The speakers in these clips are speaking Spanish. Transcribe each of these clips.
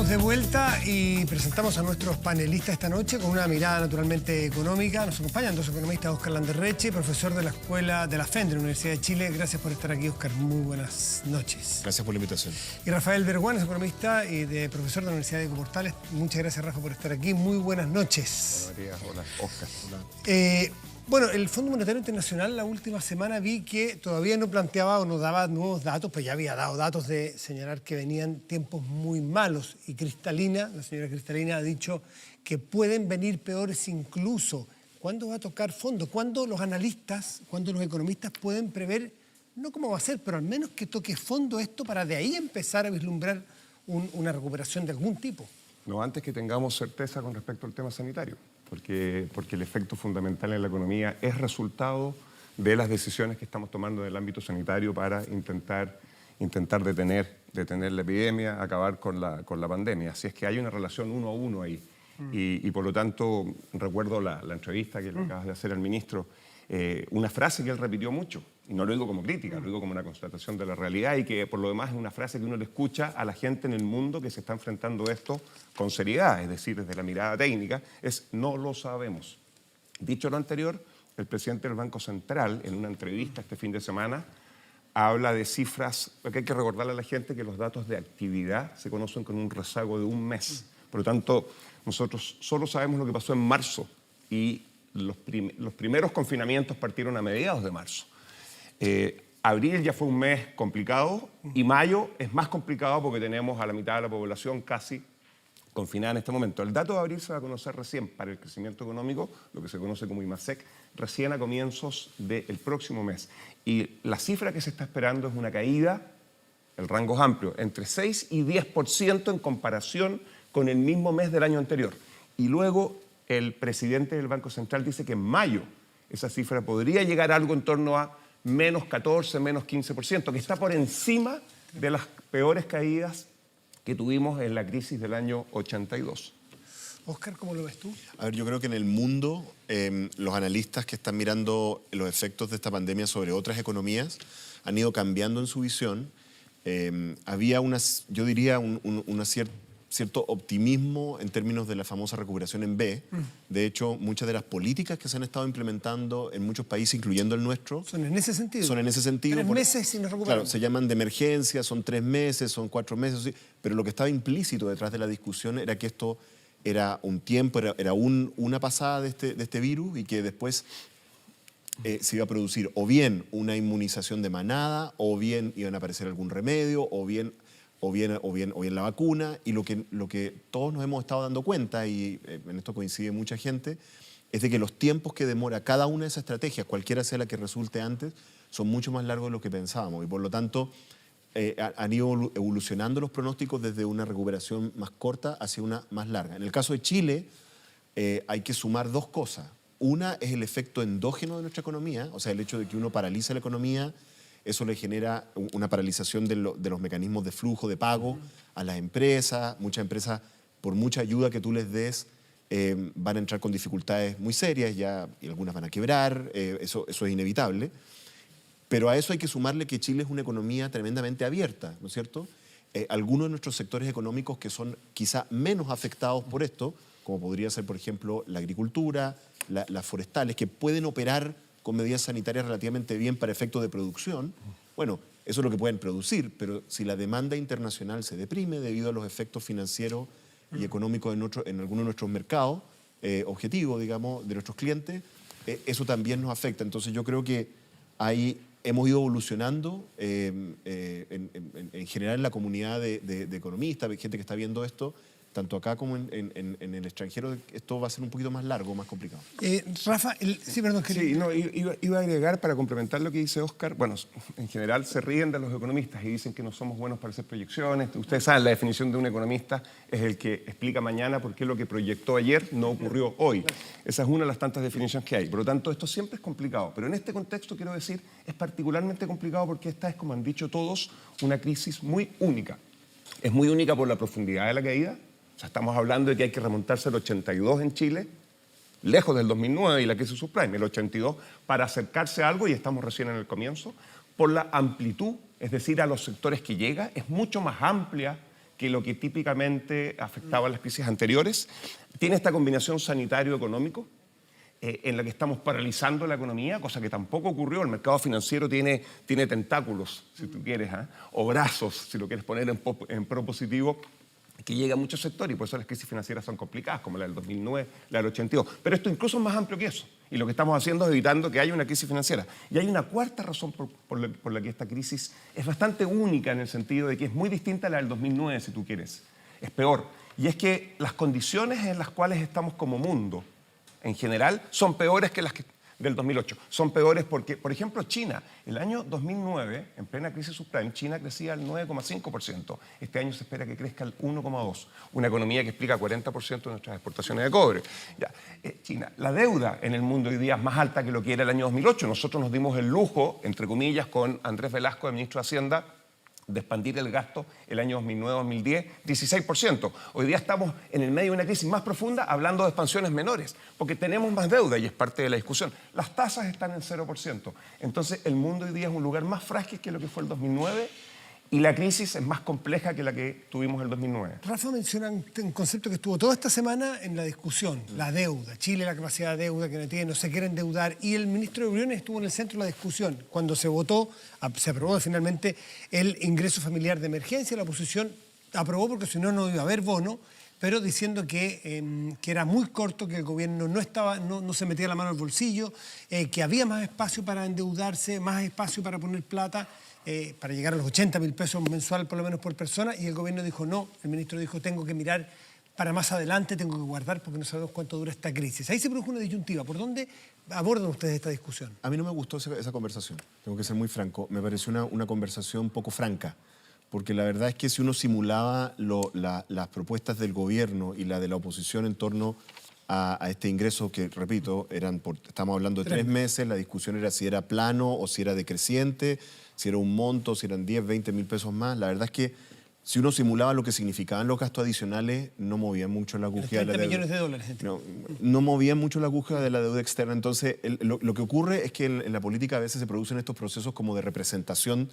Estamos de vuelta y presentamos a nuestros panelistas esta noche con una mirada naturalmente económica. Nos acompañan dos economistas, Óscar Landerreche, profesor de la Escuela de la FEN de la Universidad de Chile. Gracias por estar aquí, Óscar. Muy buenas noches. Gracias por la invitación. Y Rafael Berguán es economista y profesor de la Universidad de Ecoportales. Muchas gracias, Rafa, por estar aquí. Muy buenas noches. Hola, María. Hola, Óscar. Hola. Bueno, el Fondo Monetario Internacional la última semana vi que todavía no planteaba o no daba nuevos datos, pero ya había dado datos de señalar que venían tiempos muy malos. Y Cristalina, la señora Cristalina, ha dicho que pueden venir peores incluso. ¿Cuándo va a tocar fondo? ¿Cuándo los analistas, cuándo los economistas pueden prever, no cómo va a ser, pero al menos que toque fondo esto para de ahí empezar a vislumbrar una recuperación de algún tipo? No, antes que tengamos certeza con respecto al tema sanitario, porque el efecto fundamental en la economía es resultado de las decisiones que estamos tomando en el ámbito sanitario para intentar detener la epidemia, acabar con la pandemia. Así es que hay una relación uno a uno ahí. Y por lo tanto, recuerdo la entrevista que le acabas de hacer al ministro, una frase que él repitió mucho, y no lo digo como crítica, lo digo como una constatación de la realidad, y que por lo demás es una frase que uno le escucha a la gente en el mundo que se está enfrentando esto con seriedad, es decir, desde la mirada técnica, es no lo sabemos. Dicho lo anterior, el presidente del Banco Central, en una entrevista este fin de semana, habla de cifras, porque hay que recordarle a la gente que los datos de actividad se conocen con un rezago de un mes. Por lo tanto, nosotros solo sabemos lo que pasó en marzo y los primeros confinamientos partieron a mediados de marzo. Abril ya fue un mes complicado y mayo es más complicado porque tenemos a la mitad de la población casi confinada en este momento. El dato de abril se va a conocer recién para el crecimiento económico, lo que se conoce como IMASEC, recién a comienzos del próximo mes. Y la cifra que se está esperando es una caída, el rango es amplio, entre 6 y 10% en comparación con el mismo mes del año anterior. Y luego el presidente del Banco Central dice que en mayo esa cifra podría llegar a algo en torno a menos 14, menos 15%, que está por encima de las peores caídas que tuvimos en la crisis del año 82. Óscar, ¿cómo lo ves tú? A ver, yo creo que en el mundo los analistas que están mirando los efectos de esta pandemia sobre otras economías han ido cambiando en su visión. Había yo diría, cierto optimismo en términos de la famosa recuperación en B. De hecho, muchas de las políticas que se han estado implementando en muchos países, incluyendo el nuestro, son en ese sentido. 3 meses y nos recuperamos. Claro, se llaman de emergencia, son 3 meses, son 4 meses, sí, pero lo que estaba implícito detrás de la discusión era que esto era un tiempo, era una pasada de este virus y que después se iba a producir o bien una inmunización de manada, o bien iban a aparecer algún remedio, o bien la vacuna. Y lo que todos nos hemos estado dando cuenta, y en esto coincide mucha gente, es de que los tiempos que demora cada una de esas estrategias, cualquiera sea la que resulte antes, son mucho más largos de lo que pensábamos. Y por lo tanto, han ido evolucionando los pronósticos desde una recuperación más corta hacia una más larga. En el caso de Chile, hay que sumar dos cosas. Una es el efecto endógeno de nuestra economía, o sea, el hecho de que uno paraliza la economía. Eso le genera una paralización de los mecanismos de flujo de pago a las empresas. Muchas empresas, por mucha ayuda que tú les des, van a entrar con dificultades muy serias y algunas van a quebrar. Eso es inevitable. Pero a eso hay que sumarle que Chile es una economía tremendamente abierta, ¿no es cierto? Algunos de nuestros sectores económicos que son quizá menos afectados por esto, como podría ser, por ejemplo, la agricultura, las forestales, que pueden operar con medidas sanitarias relativamente bien para efectos de producción. Bueno, eso es lo que pueden producir, pero si la demanda internacional se deprime debido a los efectos financieros y económicos en algunos de nuestros mercados objetivos, digamos, de nuestros clientes, eso también nos afecta. Entonces yo creo que ahí hemos ido evolucionando en general en la comunidad de economistas, gente que está viendo esto, tanto acá como en el extranjero. Esto va a ser un poquito más largo, más complicado. Rafa, sí, perdón. Sí, no, iba a agregar para complementar lo que dice Óscar. Bueno, en general se ríen de los economistas y dicen que no somos buenos para hacer proyecciones. Ustedes saben, la definición de un economista es el que explica mañana por qué lo que proyectó ayer no ocurrió hoy. Esa es una de las tantas definiciones que hay. Por lo tanto, esto siempre es complicado. Pero en este contexto, quiero decir, es particularmente complicado porque esta es, como han dicho todos, una crisis muy única. Es muy única por la profundidad de la caída. O sea, estamos hablando de que hay que remontarse al 82 en Chile, lejos del 2009 y la crisis subprime, el 82, para acercarse a algo, y estamos recién en el comienzo, por la amplitud, es decir, a los sectores que llega, es mucho más amplia que lo que típicamente afectaba a las crisis anteriores. Tiene esta combinación sanitario-económico, en la que estamos paralizando la economía, cosa que tampoco ocurrió. El mercado financiero tiene tentáculos, si tú quieres, o brazos, si lo quieres poner en propositivo, que llega a muchos sectores, y por eso las crisis financieras son complicadas, como la del 2009, la del 82. Pero esto incluso es más amplio que eso. Y lo que estamos haciendo es evitando que haya una crisis financiera. Y hay una cuarta razón por la que esta crisis es bastante única, en el sentido de que es muy distinta a la del 2009, si tú quieres. Es peor. Y es que las condiciones en las cuales estamos como mundo, en general, son peores que las del 2008. Son peores porque, por ejemplo, China, el año 2009, en plena crisis subprime, China crecía al 9,5%. Este año se espera que crezca al 1,2%. Una economía que explica 40% de nuestras exportaciones de cobre. Ya, China, la deuda en el mundo hoy día es más alta que lo que era el año 2008. Nosotros nos dimos el lujo, entre comillas, con Andrés Velasco, el ministro de Hacienda, de expandir el gasto el año 2009-2010, 16%. Hoy día estamos en el medio de una crisis más profunda hablando de expansiones menores, porque tenemos más deuda y es parte de la discusión. Las tasas están en 0%. Entonces, el mundo hoy día es un lugar más frágil que lo que fue el 2009 y la crisis es más compleja que la que tuvimos el 2009. Rafa menciona un concepto que estuvo toda esta semana en la discusión, la deuda. Chile, la capacidad de deuda que no tiene, no se quiere endeudar. Y el ministro de Briones estuvo en el centro de la discusión. Cuando se votó, se aprobó finalmente el ingreso familiar de emergencia. La oposición aprobó porque si no, no iba a haber bono, pero diciendo que era muy corto, que el gobierno no se metía la mano al bolsillo, que había más espacio para endeudarse, más espacio para poner plata, para llegar a los 80.000 pesos mensual por lo menos por persona, y el gobierno dijo no, el ministro dijo tengo que mirar para más adelante, tengo que guardar porque no sabemos cuánto dura esta crisis. Ahí se produjo una disyuntiva. ¿Por dónde abordan ustedes esta discusión? A mí no me gustó esa conversación, tengo que ser muy franco. Me pareció una conversación poco franca, porque la verdad es que si uno simulaba las propuestas del gobierno y la de la oposición en torno a este ingreso, que repito, estamos hablando de 3 meses, la discusión era si era plano o si era decreciente, si era un monto, si eran 10, 20 mil pesos más. La verdad es que si uno simulaba lo que significaban los gastos adicionales, no movía mucho la aguja de la deuda. millones de dólares. No movía mucho la aguja de la deuda externa. Entonces, lo que ocurre es que en la política a veces se producen estos procesos como de representación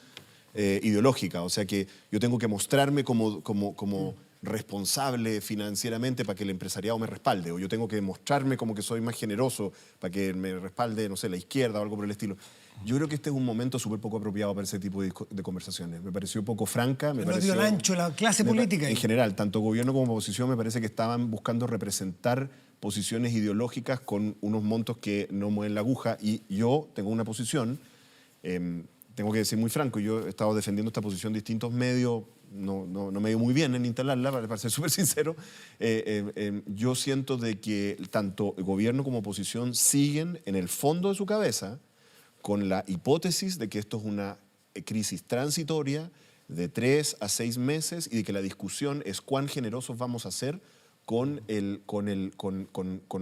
ideológica. O sea que yo tengo que mostrarme como responsable financieramente para que el empresariado me respalde, o yo tengo que mostrarme como que soy más generoso para que me respalde, no sé, la izquierda o algo por el estilo. Yo creo que este es un momento súper poco apropiado para ese tipo de conversaciones. Me pareció poco franca. No dio el ancho la clase política. En general, tanto gobierno como oposición me parece que estaban buscando representar posiciones ideológicas con unos montos que no mueven la aguja, y yo tengo una posición, tengo que decir muy franco, yo he estado defendiendo esta posición en distintos medios, no me dio muy bien en instalarla, para ser súper sincero. Yo siento de que tanto el gobierno como oposición siguen en el fondo de su cabeza con la hipótesis de que esto es una crisis transitoria de 3 a 6 meses y de que la discusión es cuán generosos vamos a ser con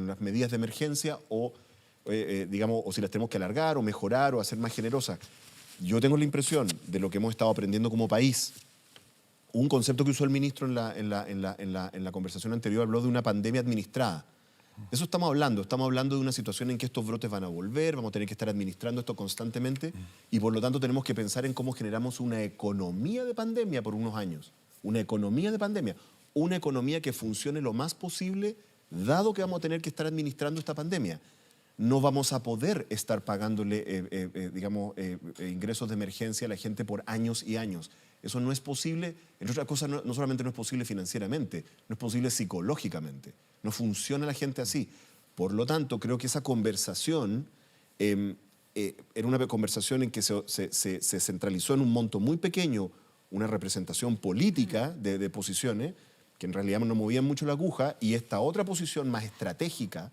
las medidas de emergencia o si las tenemos que alargar o mejorar o hacer más generosas. Yo tengo la impresión de lo que hemos estado aprendiendo como país. Un concepto que usó el ministro en la conversación anterior, habló de una pandemia administrada. Eso estamos hablando de una situación en que estos brotes van a volver, vamos a tener que estar administrando esto constantemente y por lo tanto tenemos que pensar en cómo generamos una economía de pandemia por unos años. Una economía de pandemia, una economía que funcione lo más posible, dado que vamos a tener que estar administrando esta pandemia. No vamos a poder estar pagándole, ingresos de emergencia a la gente por años y años. Eso no es posible, entre otras cosas, no solamente no es posible financieramente, no es posible psicológicamente. No funciona la gente así. Por lo tanto, creo que esa conversación era una conversación en que se centralizó en un monto muy pequeño, una representación política de posiciones que en realidad no movían mucho la aguja, y esta otra posición más estratégica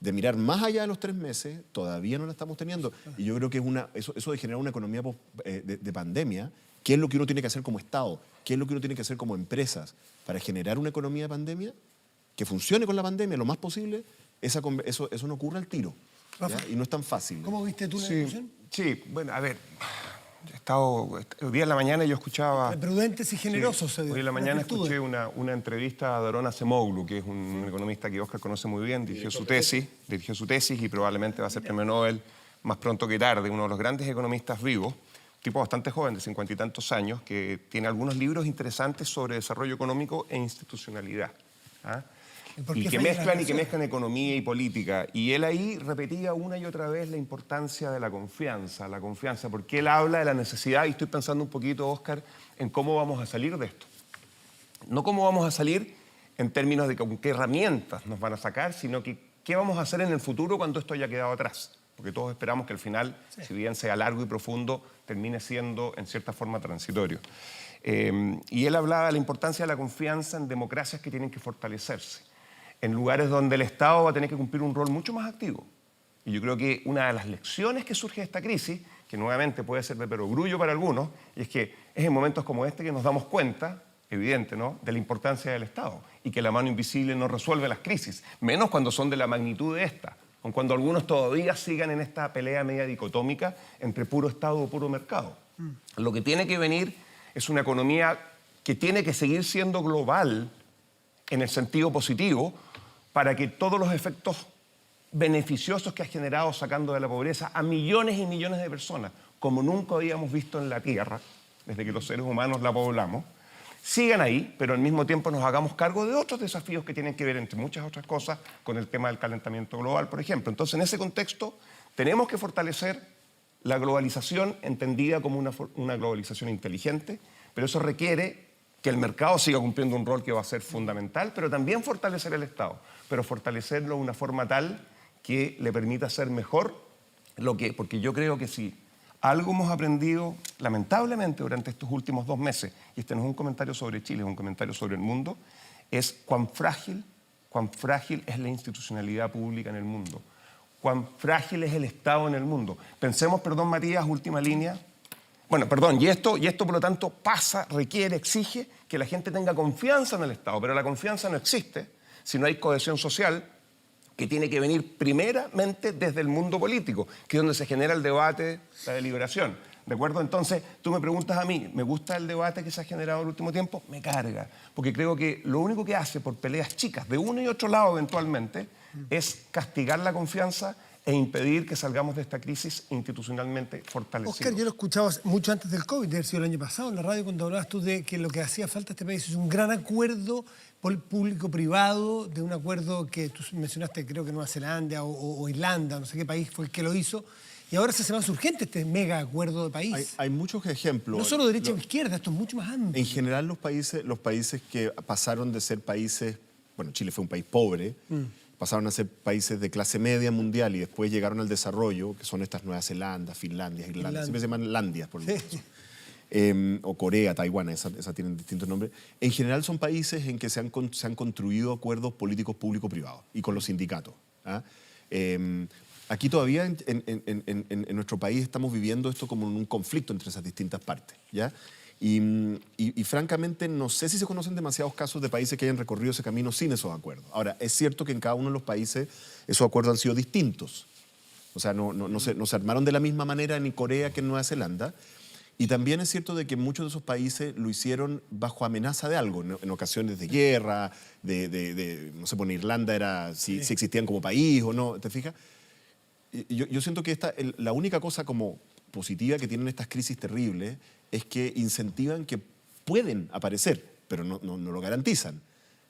de mirar más allá de los 3 meses, todavía no la estamos teniendo. Y yo creo que eso de generar una economía de pandemia, ¿qué es lo que uno tiene que hacer como Estado? ¿Qué es lo que uno tiene que hacer como empresas para generar una economía de pandemia que funcione con la pandemia lo más posible? Eso no ocurre al tiro, y no es tan fácil. ¿Cómo viste tú la discusión? Sí, bueno, a ver, hoy día en la mañana yo escuchaba... Prudentes y generosos. Sí, hoy en la mañana escuché una entrevista a Daron Acemoglu, que es un economista que Oscar conoce muy bien, dirigió su tesis y probablemente va a ser premio Nobel más pronto que tarde, uno de los grandes economistas vivos. tipo bastante joven, de 50 y tantos años, que tiene algunos libros interesantes sobre desarrollo económico e institucionalidad. ¿Ah? ¿Y que mezclan economía y política. Y él ahí repetía una y otra vez la importancia de la confianza, porque él habla de la necesidad, y estoy pensando un poquito, Óscar, en cómo vamos a salir de esto. No cómo vamos a salir en términos de con qué herramientas nos van a sacar, sino que qué vamos a hacer en el futuro cuando esto haya quedado atrás. Porque todos esperamos que al final, si bien sea largo y profundo, termine siendo en cierta forma transitorio. Y él hablaba de la importancia de la confianza en democracias que tienen que fortalecerse, en lugares donde el Estado va a tener que cumplir un rol mucho más activo. Y yo creo que una de las lecciones que surge de esta crisis, que nuevamente puede ser de perogrullo para algunos, y es que es en momentos como este que nos damos cuenta, evidente, ¿no?, de la importancia del Estado y que la mano invisible no resuelve las crisis, menos cuando son de la magnitud de esta, o cuando algunos todavía sigan en esta pelea media dicotómica entre puro Estado o puro mercado. Lo que tiene que venir es una economía que tiene que seguir siendo global en el sentido positivo, para que todos los efectos beneficiosos que ha generado sacando de la pobreza a millones y millones de personas, como nunca habíamos visto en la Tierra, desde que los seres humanos la poblamos, sigan ahí, pero al mismo tiempo nos hagamos cargo de otros desafíos que tienen que ver, entre muchas otras cosas, con el tema del calentamiento global, por ejemplo. Entonces, en ese contexto, tenemos que fortalecer la globalización entendida como una globalización inteligente, pero eso requiere que el mercado siga cumpliendo un rol que va a ser fundamental, pero también fortalecer el Estado, pero fortalecerlo de una forma tal que le permita hacer mejor porque yo creo que si algo hemos aprendido, lamentablemente, durante estos últimos 2 meses, y este no es un comentario sobre Chile, es un comentario sobre el mundo, es cuán frágil es la institucionalidad pública en el mundo, cuán frágil es el Estado en el mundo. Pensemos, perdón, Matías, última línea. Bueno, perdón, y esto por lo tanto requiere, exige que la gente tenga confianza en el Estado, pero la confianza no existe si no hay cohesión social, que tiene que venir primeramente desde el mundo político, que es donde se genera el debate, la deliberación. ¿De acuerdo? Entonces, tú me preguntas a mí, ¿me gusta el debate que se ha generado en el último tiempo? Me carga, porque creo que lo único que hace por peleas chicas, de uno y otro lado eventualmente, es castigar la confianza e impedir que salgamos de esta crisis institucionalmente fortalecidos. Óscar, yo lo escuchaba mucho antes del COVID, de haber sido el año pasado en la radio, cuando hablabas tú de que lo que hacía falta a este país es un gran acuerdo público-privado, de un acuerdo que tú mencionaste, creo que Nueva Zelanda o Irlanda, no sé qué país fue el que lo hizo, y ahora se hace más urgente este mega acuerdo de país. Hay muchos ejemplos. No solo derecha o izquierda, esto es mucho más amplio. En general, los países que pasaron de ser países, bueno, Chile fue un país pobre, pasaron a ser países de clase media mundial y después llegaron al desarrollo, que son estas Nueva Zelanda, Finlandia, Irlanda, siempre se llaman Landias por lo menos. O Corea, Taiwán, esa tienen distintos nombres. En general son países en que se han construido acuerdos políticos público-privados y con los sindicatos. ¿Ah? Aquí todavía en nuestro país estamos viviendo esto como en un conflicto entre esas distintas partes, ¿ya? Y francamente no sé si se conocen demasiados casos de países que hayan recorrido ese camino sin esos acuerdos. Ahora, es cierto que en cada uno de los países esos acuerdos han sido distintos. O sea, no se armaron de la misma manera ni Corea que en Nueva Zelanda. Y también es cierto de que muchos de esos países lo hicieron bajo amenaza de algo, en ocasiones de guerra, no sé, por Irlanda era si existían como país o no, ¿te fijas? Yo siento que la única cosa como positiva que tienen estas crisis terribles es que incentivan que pueden aparecer, pero no lo garantizan.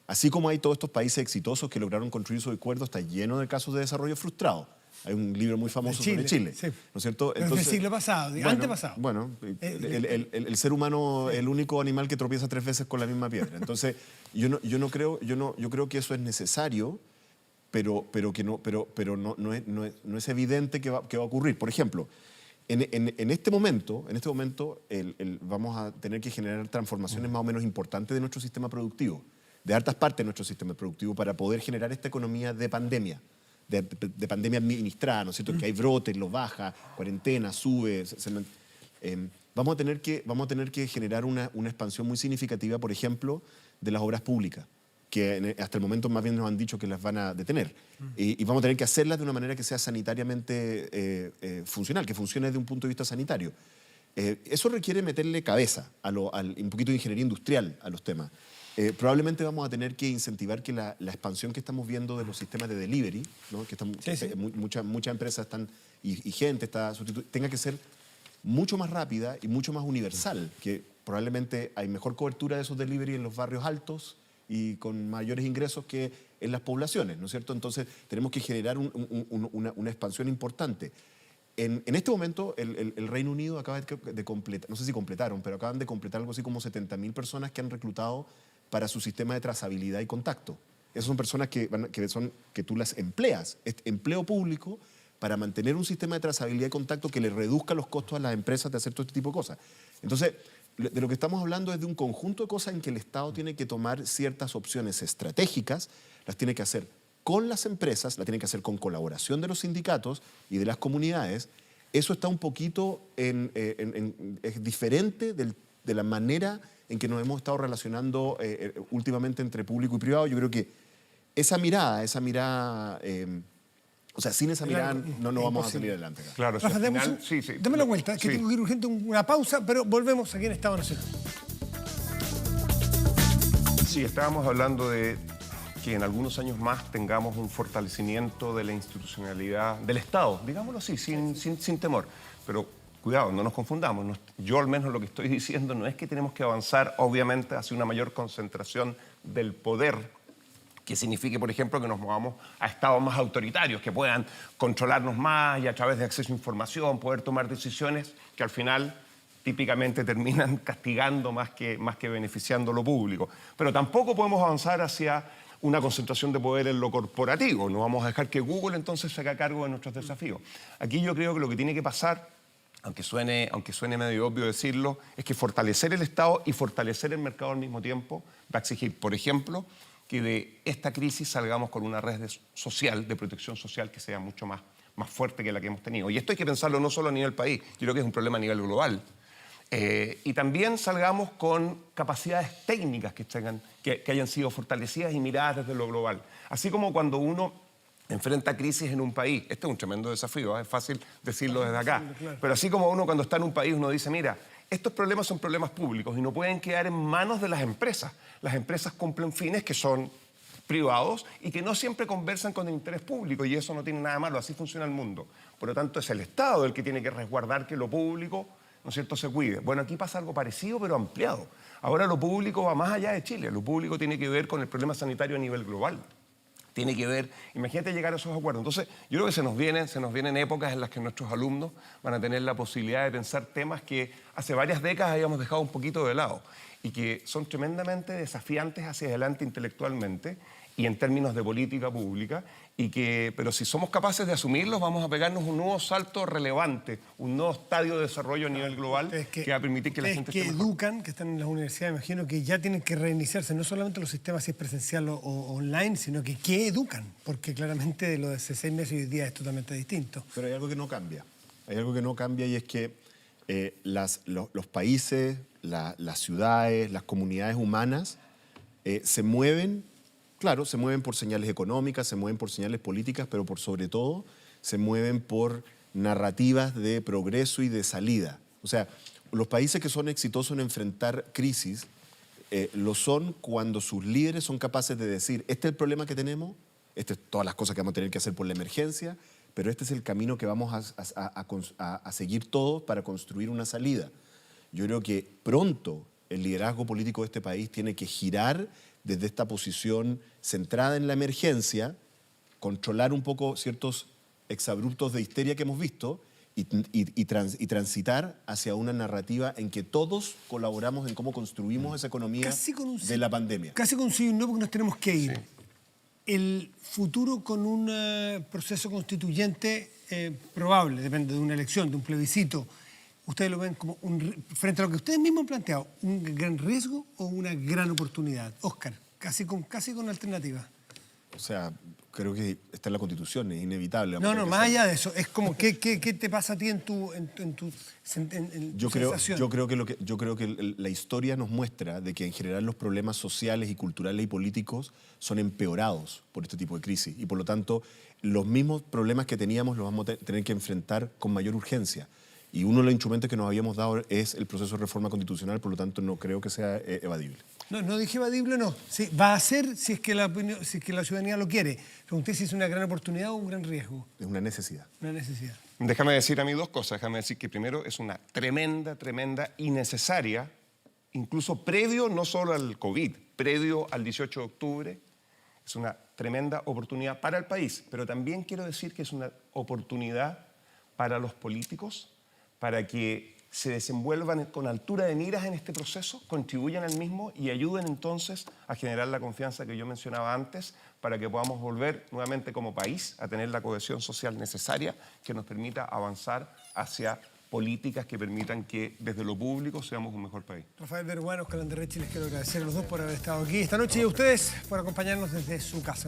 Así como hay todos estos países exitosos que lograron construir su acuerdo, está lleno de casos de desarrollo frustrado. Hay un libro muy famoso sobre Chile, sí. ¿no es cierto? Entonces, del siglo pasado, antepasado. Bueno, el ser humano es el único animal que tropieza 3 veces con la misma piedra. Entonces, yo creo que eso es necesario, pero no es evidente que va a ocurrir. Por ejemplo, en este momento vamos a tener que generar transformaciones más o menos importantes de nuestro sistema productivo, de hartas partes de nuestro sistema productivo, para poder generar esta economía de pandemia. De pandemia administrada, ¿no es cierto? Que hay brotes, los baja, cuarentena, sube. Vamos a tener que generar una expansión muy significativa, por ejemplo, de las obras públicas, que hasta el momento más bien nos han dicho que las van a detener. Y vamos a tener que hacerlas de una manera que sea sanitariamente funcional, que funcione desde un punto de vista sanitario. Eso requiere meterle cabeza, un poquito de ingeniería industrial a los temas. Probablemente vamos a tener que incentivar que la expansión que estamos viendo de los sistemas de delivery, ¿no? Que muchas empresas están y gente está tenga que ser mucho más rápida y mucho más universal, que probablemente hay mejor cobertura de esos delivery en los barrios altos y con mayores ingresos que en las poblaciones, ¿no es cierto? Entonces tenemos que generar una expansión importante. En este momento el Reino Unido acaba de completar, no sé si completaron, pero acaban de completar algo así como 70.000 personas que han reclutado para su sistema de trazabilidad y contacto. Esas son personas que tú las empleas, es empleo público para mantener un sistema de trazabilidad y contacto que le reduzca los costos a las empresas de hacer todo este tipo de cosas. Entonces, de lo que estamos hablando es de un conjunto de cosas en que el Estado tiene que tomar ciertas opciones estratégicas, las tiene que hacer con las empresas, las tiene que hacer con colaboración de los sindicatos y de las comunidades. Eso está un poquito es diferente de la manera en que nos hemos estado relacionando últimamente entre público y privado. Yo creo que esa mirada, o sea, sin esa mirada no vamos a salir adelante. Claro, Rafa, dame la vuelta, que tengo que ir urgente una pausa, pero volvemos aquí en Estado Nacional. Sí, estábamos hablando de que en algunos años más tengamos un fortalecimiento de la institucionalidad del Estado, digámoslo así, sin temor. Pero cuidado, no nos confundamos. Yo al menos lo que estoy diciendo no es que tenemos que avanzar, obviamente, hacia una mayor concentración del poder, que signifique, por ejemplo, que nos movamos a estados más autoritarios, que puedan controlarnos más y a través de acceso a información poder tomar decisiones que al final típicamente terminan castigando más que beneficiando lo público. Pero tampoco podemos avanzar hacia una concentración de poder en lo corporativo. No vamos a dejar que Google entonces se haga cargo de nuestros desafíos. Aquí yo creo que lo que tiene que pasar, aunque suene medio obvio decirlo, es que fortalecer el Estado y fortalecer el mercado al mismo tiempo va a exigir, por ejemplo, que de esta crisis salgamos con una red de protección social que sea mucho más fuerte que la que hemos tenido. Y esto hay que pensarlo no solo a nivel país, yo creo que es un problema a nivel global. Y también salgamos con capacidades técnicas que hayan sido fortalecidas y miradas desde lo global. Así como cuando uno enfrenta crisis en un país, este es un tremendo desafío, es fácil decirlo desde acá, pero así como uno cuando está en un país uno dice, mira, estos problemas son problemas públicos y no pueden quedar en manos de las empresas. Las empresas cumplen fines que son privados y que no siempre conversan con el interés público, y eso no tiene nada malo, así funciona el mundo. Por lo tanto, es el Estado el que tiene que resguardar que lo público, ¿no es cierto?, se cuide. Bueno, aquí pasa algo parecido, pero ampliado. Ahora lo público va más allá de Chile. Lo público tiene que ver con el problema sanitario a nivel global. Tiene que ver, imagínate llegar a esos acuerdos. Entonces, yo creo que se nos vienen épocas en las que nuestros alumnos van a tener la posibilidad de pensar temas que hace varias décadas habíamos dejado un poquito de lado y que son tremendamente desafiantes hacia adelante intelectualmente y en términos de política pública, pero si somos capaces de asumirlos, vamos a pegarnos un nuevo salto relevante, un nuevo estadio de desarrollo a nivel global que va a permitir que la gente esté mejor. Educan, que están en las universidades, imagino que ya tienen que reiniciarse, no solamente los sistemas si es presencial o online, sino que educan, porque claramente lo de hace 6 meses y hoy día es totalmente distinto. Pero hay algo que no cambia. Hay algo que no cambia y es que los países, las ciudades, las comunidades humanas se mueven. Claro, se mueven por señales económicas, se mueven por señales políticas, pero por sobre todo se mueven por narrativas de progreso y de salida. O sea, los países que son exitosos en enfrentar crisis lo son cuando sus líderes son capaces de decir, este es el problema que tenemos, estas son todas las cosas que vamos a tener que hacer por la emergencia, pero este es el camino que vamos a seguir todos para construir una salida. Yo creo que pronto el liderazgo político de este país tiene que girar desde esta posición centrada en la emergencia, controlar un poco ciertos exabruptos de histeria que hemos visto y transitar hacia una narrativa en que todos colaboramos en cómo construimos esa economía de la pandemia. Casi con un sí y un no, porque nos tenemos que ir. Sí. El futuro con un proceso constituyente probable, depende de una elección, de un plebiscito, ¿ustedes lo ven como, frente a lo que ustedes mismos han planteado, un gran riesgo o una gran oportunidad? Óscar, casi con alternativa. O sea, creo que está en la Constitución, es inevitable. No, más allá de eso, es como, ¿qué te pasa a ti en tu sensación? Yo creo que la historia nos muestra de que en general los problemas sociales y culturales y políticos son empeorados por este tipo de crisis y por lo tanto los mismos problemas que teníamos los vamos a tener que enfrentar con mayor urgencia. Y uno de los instrumentos que nos habíamos dado es el proceso de reforma constitucional, por lo tanto no creo que sea evadible. No dije evadible, no. Sí, va a ser si es que la ciudadanía lo quiere. Pregunté si es una gran oportunidad o un gran riesgo. Es una necesidad. Una necesidad. Déjame decir a mí dos cosas. Déjame decir que primero es una tremenda y necesaria, incluso previo no solo al COVID, previo al 18 de octubre, es una tremenda oportunidad para el país, pero también quiero decir que es una oportunidad para los políticos, para que se desenvuelvan con altura de miras en este proceso, contribuyan al mismo y ayuden entonces a generar la confianza que yo mencionaba antes para que podamos volver nuevamente como país a tener la cohesión social necesaria que nos permita avanzar hacia políticas que permitan que desde lo público seamos un mejor país. Rafael Berguano, Oscar Anderrechi, les quiero agradecer a los dos por haber estado aquí esta noche y a ustedes por acompañarnos desde su casa.